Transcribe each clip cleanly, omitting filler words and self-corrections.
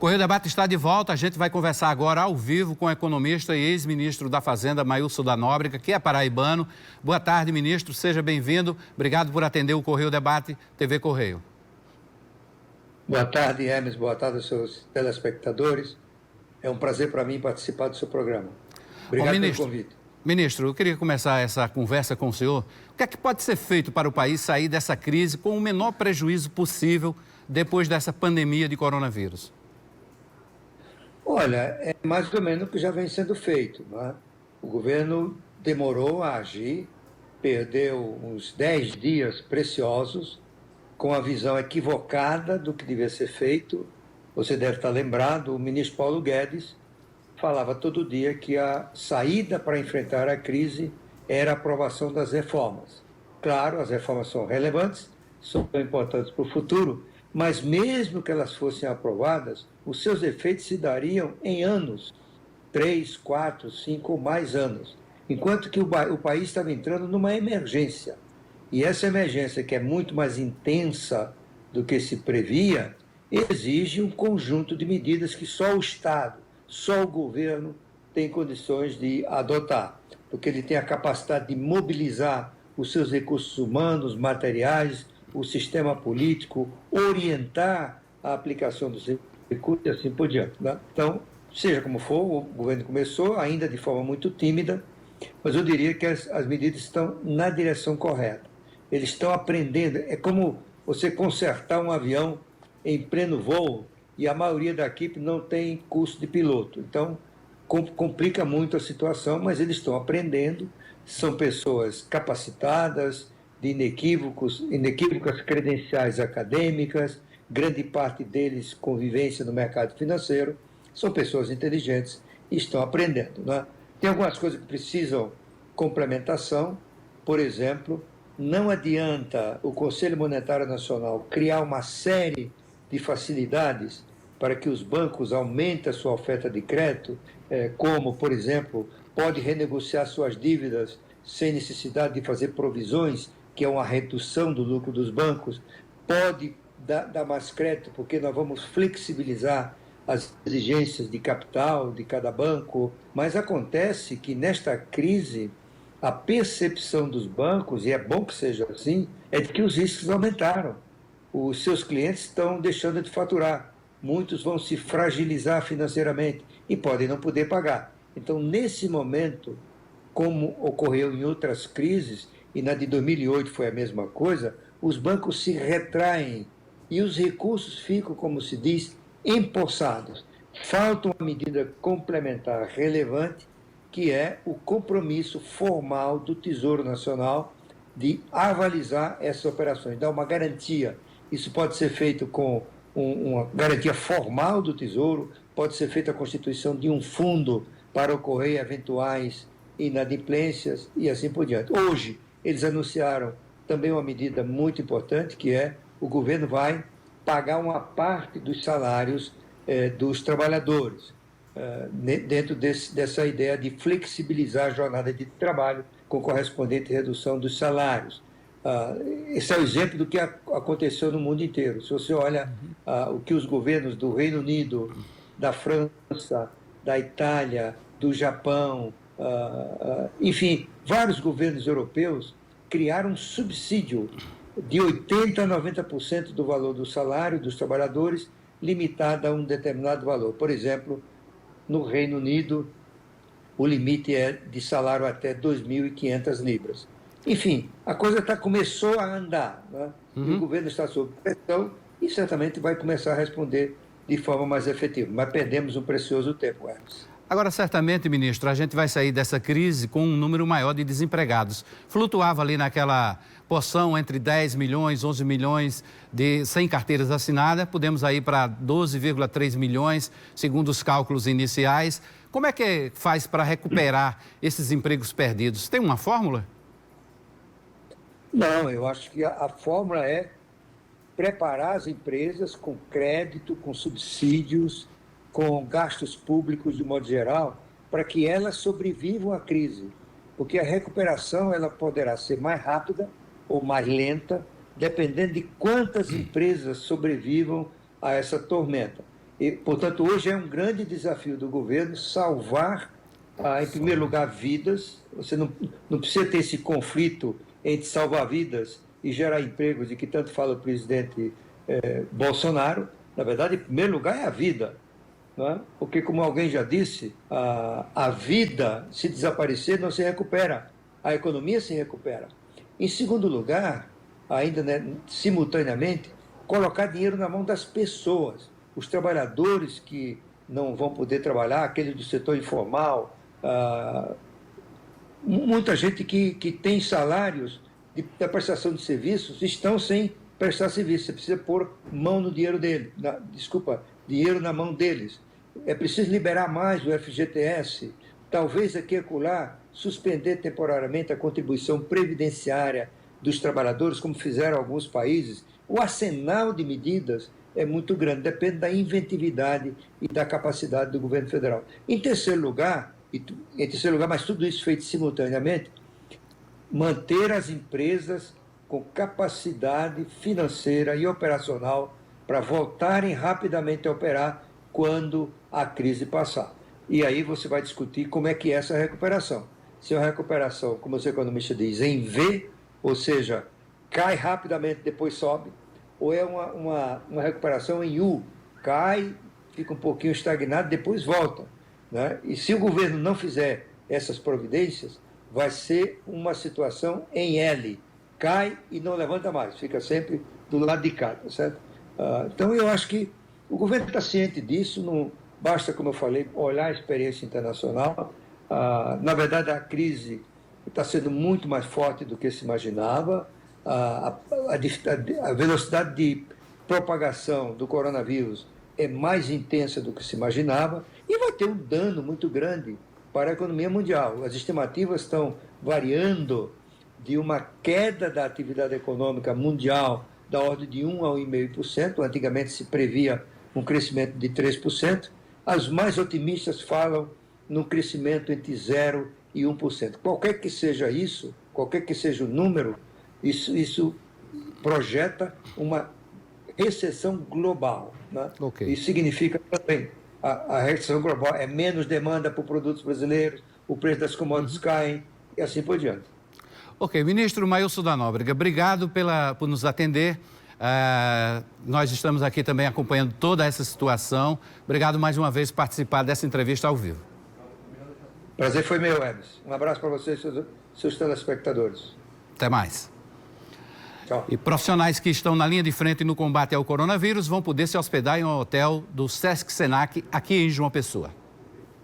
Correio Debate está de volta. A gente vai conversar agora ao vivo com o economista e ex-ministro da Fazenda, Mailson da Nóbrega, que é paraibano. Boa tarde, ministro. Seja bem-vindo. Obrigado por atender o Correio Debate, TV Correio. Boa tarde, Hermes. Boa tarde aos seus telespectadores. É um prazer para mim participar do seu programa. Obrigado pelo convite. Ministro, eu queria começar essa conversa com o senhor. O que é que pode ser feito para o país sair dessa crise com o menor prejuízo possível depois dessa pandemia de coronavírus? Olha, é mais ou menos o que já vem sendo feito, não é? O governo demorou a agir, perdeu uns 10 dias preciosos com a visão equivocada do que devia ser feito. Você deve estar lembrado, o ministro Paulo Guedes falava todo dia que a saída para enfrentar a crise era a aprovação das reformas. Claro, as reformas são relevantes, são importantes para o futuro, mas mesmo que elas fossem aprovadas, os seus efeitos se dariam em anos, 3, 4, 5 ou mais anos, enquanto que o país estava entrando numa emergência. E essa emergência, que é muito mais intensa do que se previa, exige um conjunto de medidas que só o Estado, só o governo tem condições de adotar, porque ele tem a capacidade de mobilizar os seus recursos humanos, materiais, o sistema político, orientar a aplicação dos recursos e assim por diante, né? Então, seja como for, o governo começou ainda de forma muito tímida, mas eu diria que as medidas estão na direção correta. Eles estão aprendendo. É como você consertar um avião em pleno voo e a maioria da equipe não tem curso de piloto. Então, complica muito a situação, mas eles estão aprendendo, são pessoas capacitadas, de inequívocas credenciais acadêmicas, grande parte deles convivência no mercado financeiro, são pessoas inteligentes e estão aprendendo, né? Tem algumas coisas que precisam complementação, por exemplo, não adianta o Conselho Monetário Nacional criar uma série de facilidades para que os bancos aumentem a sua oferta de crédito, como, por exemplo, pode renegociar suas dívidas sem necessidade de fazer provisões, que é uma redução do lucro dos bancos, pode dar mais crédito, porque nós vamos flexibilizar as exigências de capital de cada banco, mas acontece que nesta crise a percepção dos bancos, e é bom que seja assim, é de que os riscos aumentaram. Os seus clientes estão deixando de faturar, muitos vão se fragilizar financeiramente e podem não poder pagar. Então, nesse momento, como ocorreu em outras crises, e na de 2008 foi a mesma coisa, os bancos se retraem e os recursos ficam, como se diz, empossados. Falta uma medida complementar relevante, que é o compromisso formal do Tesouro Nacional de avalizar essas operações, dar uma garantia. Isso pode ser feito com uma garantia formal do Tesouro, pode ser feita a constituição de um fundo para ocorrer eventuais inadimplências e assim por diante. Hoje, eles anunciaram também uma medida muito importante, que é o governo vai pagar uma parte dos salários dos trabalhadores, dentro dessa ideia de flexibilizar a jornada de trabalho com correspondente redução dos salários. Esse é o exemplo do que aconteceu no mundo inteiro. Se você olha o que os governos do Reino Unido, da França, da Itália, do Japão, enfim, vários governos europeus criaram um subsídio de 80% a 90% do valor do salário dos trabalhadores, limitado a um determinado valor. Por exemplo, no Reino Unido, o limite é de salário até 2.500 libras. Enfim, a coisa começou a andar, né? E o governo está sob pressão e certamente vai começar a responder de forma mais efetiva. Mas perdemos um precioso tempo, Hermes. Agora, certamente, ministro, a gente vai sair dessa crise com um número maior de desempregados. Flutuava ali naquela porção entre 10 milhões, 11 milhões sem carteiras assinadas. Podemos ir para 12,3 milhões, segundo os cálculos iniciais. Como é que faz para recuperar esses empregos perdidos? Tem uma fórmula? Não, eu acho que a fórmula é preparar as empresas com crédito, com subsídios, com gastos públicos de modo geral, para que elas sobrevivam à crise. Porque a recuperação ela poderá ser mais rápida ou mais lenta, dependendo de quantas empresas sobrevivam a essa tormenta. E, portanto, hoje é um grande desafio do governo salvar, em primeiro lugar, vidas. Você não precisa ter esse conflito entre salvar vidas e gerar empregos, de que tanto fala o presidente Bolsonaro. Na verdade, em primeiro lugar, é a vida. Não é? Porque, como alguém já disse, a vida, se desaparecer, não se recupera. A economia se recupera. Em segundo lugar, ainda simultaneamente, colocar dinheiro na mão das pessoas. Os trabalhadores que não vão poder trabalhar, aqueles do setor informal, muita gente que tem salários da prestação de serviços estão sem prestar serviço. Você precisa pôr mão no dinheiro dele, dinheiro na mão deles. É preciso liberar mais o FGTS, talvez aqui e acolá suspender temporariamente a contribuição previdenciária dos trabalhadores, como fizeram alguns países. O arsenal de medidas é muito grande, depende da inventividade e da capacidade do governo federal. Em terceiro lugar, mas tudo isso feito simultaneamente, manter as empresas com capacidade financeira e operacional para voltarem rapidamente a operar quando a crise passar. E aí você vai discutir como é que é essa recuperação. Se é uma recuperação, como os economistas dizem, em V, ou seja, cai rapidamente, depois sobe, ou é uma recuperação em U, cai, fica um pouquinho estagnado, depois volta. Né? E se o governo não fizer essas providências, vai ser uma situação em L, cai e não levanta mais, fica sempre do lado de cá, tá certo? Então eu acho que o governo está ciente disso, não basta, como eu falei, olhar a experiência internacional. Na verdade, a crise está sendo muito mais forte do que se imaginava. A velocidade de propagação do coronavírus é mais intensa do que se imaginava e vai ter um dano muito grande para a economia mundial. As estimativas estão variando de uma queda da atividade econômica mundial da ordem de 1 a 1,5%. Antigamente se previa um crescimento de 3%. As mais otimistas falam num crescimento entre 0% e 1%. Qualquer que seja isso, qualquer que seja o número, isso projeta uma recessão global. Né? Okay. Isso significa também a recessão global é menos demanda por produtos brasileiros, o preço das commodities caem e assim por diante. Ok, ministro Maílson da Nóbrega, obrigado por nos atender. Nós estamos aqui também acompanhando toda essa situação. Obrigado mais uma vez por participar dessa entrevista ao vivo. Prazer foi meu, Hermes. Um abraço para você e seus telespectadores. Até mais. Tchau. E profissionais que estão na linha de frente no combate ao coronavírus vão poder se hospedar em um hotel do Sesc Senac aqui em João Pessoa.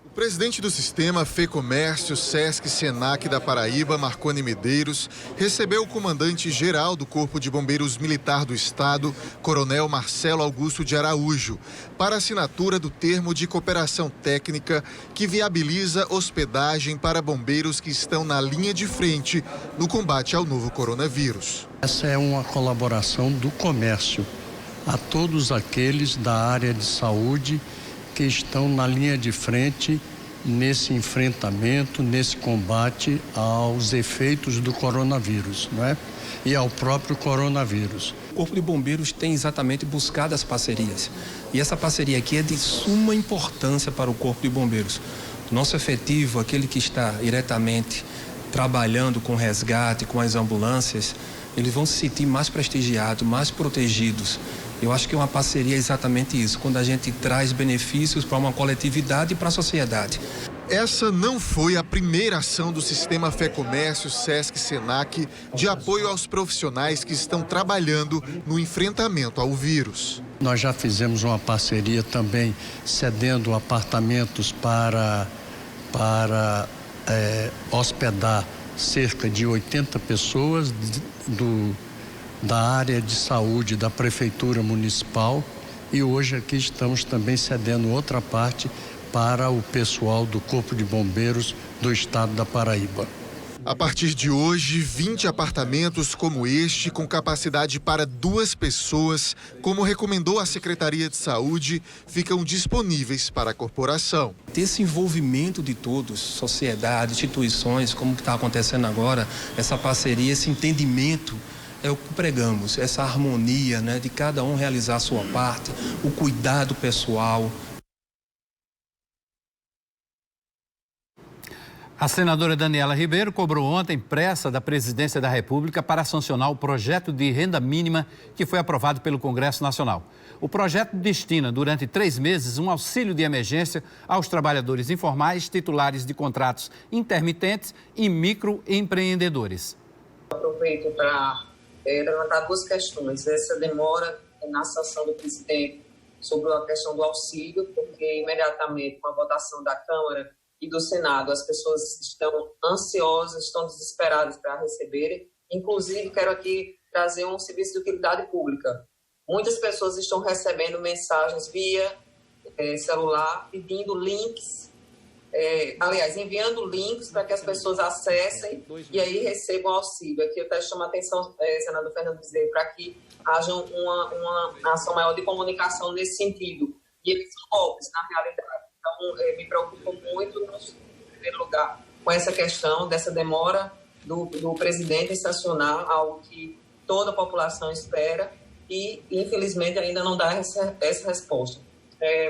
O presidente do sistema FEComércio Sesc Senac da Paraíba, Marconi Medeiros, recebeu o comandante-geral do Corpo de Bombeiros Militar do Estado, Coronel Marcelo Augusto de Araújo, para assinatura do termo de cooperação técnica que viabiliza hospedagem para bombeiros que estão na linha de frente no combate ao novo coronavírus. Essa é uma colaboração do comércio a todos aqueles da área de saúde que estão na linha de frente nesse enfrentamento, nesse combate aos efeitos do coronavírus, não é? E ao próprio coronavírus. O Corpo de Bombeiros tem exatamente buscado as parcerias. E essa parceria aqui é de suma importância para o Corpo de Bombeiros. Nosso efetivo, aquele que está diretamente trabalhando com resgate, com as ambulâncias, eles vão se sentir mais prestigiados, mais protegidos. Eu acho que uma parceria é exatamente isso, quando a gente traz benefícios para uma coletividade e para a sociedade. Essa não foi a primeira ação do sistema FEComércio Sesc Senac de apoio aos profissionais que estão trabalhando no enfrentamento ao vírus. Nós já fizemos uma parceria também cedendo apartamentos para hospedar cerca de 80 pessoas da área de saúde da Prefeitura Municipal e hoje aqui estamos também cedendo outra parte para o pessoal do Corpo de Bombeiros do Estado da Paraíba. A partir de hoje, 20 apartamentos como este, com capacidade para 2 pessoas, como recomendou a Secretaria de Saúde, ficam disponíveis para a corporação. Esse envolvimento de todos, sociedade, instituições, como está acontecendo agora, essa parceria, esse entendimento, é o que pregamos, essa harmonia, né, de cada um realizar a sua parte, o cuidado pessoal. A senadora Daniela Ribeiro cobrou ontem pressa da Presidência da República para sancionar o projeto de renda mínima que foi aprovado pelo Congresso Nacional. O projeto destina, durante 3 meses, um auxílio de emergência aos trabalhadores informais, titulares de contratos intermitentes e microempreendedores. Aproveito para levantar 2 questões. Essa demora na sanção do presidente sobre a questão do auxílio, porque imediatamente com a votação da Câmara e do Senado, as pessoas estão ansiosas, estão desesperadas para receberem. Inclusive, quero aqui trazer um serviço de utilidade pública. Muitas pessoas estão recebendo mensagens via celular, pedindo links, enviando links para que as pessoas acessem e aí recebam auxílio. Aqui eu chamo a atenção, senador Fernando Bezerra, para que haja uma ação maior de comunicação nesse sentido. E eles são golpes, na realidade. Então, me preocupa muito, em primeiro lugar, com essa questão dessa demora do presidente em sancionar algo que toda a população espera e, infelizmente, ainda não dá essa resposta.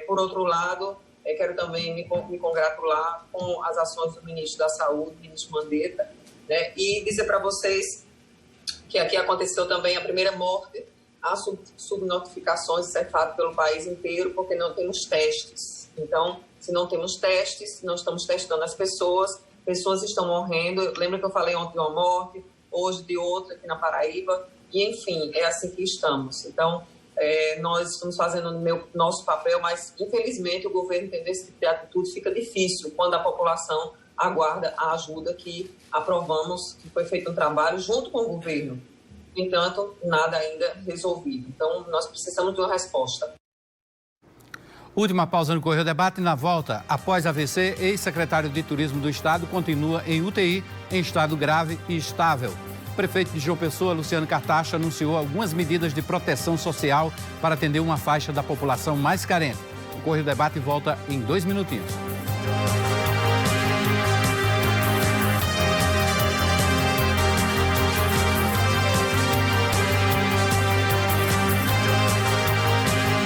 Por outro lado, quero também me congratular com as ações do ministro da Saúde, ministro Mandetta, né, e dizer para vocês que aqui aconteceu também a primeira morte, há subnotificações, isso é fato, pelo país inteiro, porque não temos testes. Então, se não temos testes, não estamos testando as pessoas estão morrendo. Lembra que eu falei ontem de uma morte, hoje de outra aqui na Paraíba, e enfim, é assim que estamos. Então, nós estamos fazendo o nosso papel, mas infelizmente o governo tendo esse tipo de atitude fica difícil quando a população aguarda a ajuda que aprovamos, que foi feito um trabalho junto com o governo. No entanto, nada ainda resolvido. Então, nós precisamos de uma resposta. Última pausa no Correio Debate. Na volta, após AVC, ex-secretário de Turismo do Estado continua em UTI em estado grave e estável. O prefeito de João Pessoa, Luciano Cartacho, anunciou algumas medidas de proteção social para atender uma faixa da população mais carente. O Correio Debate volta em 2 minutinhos.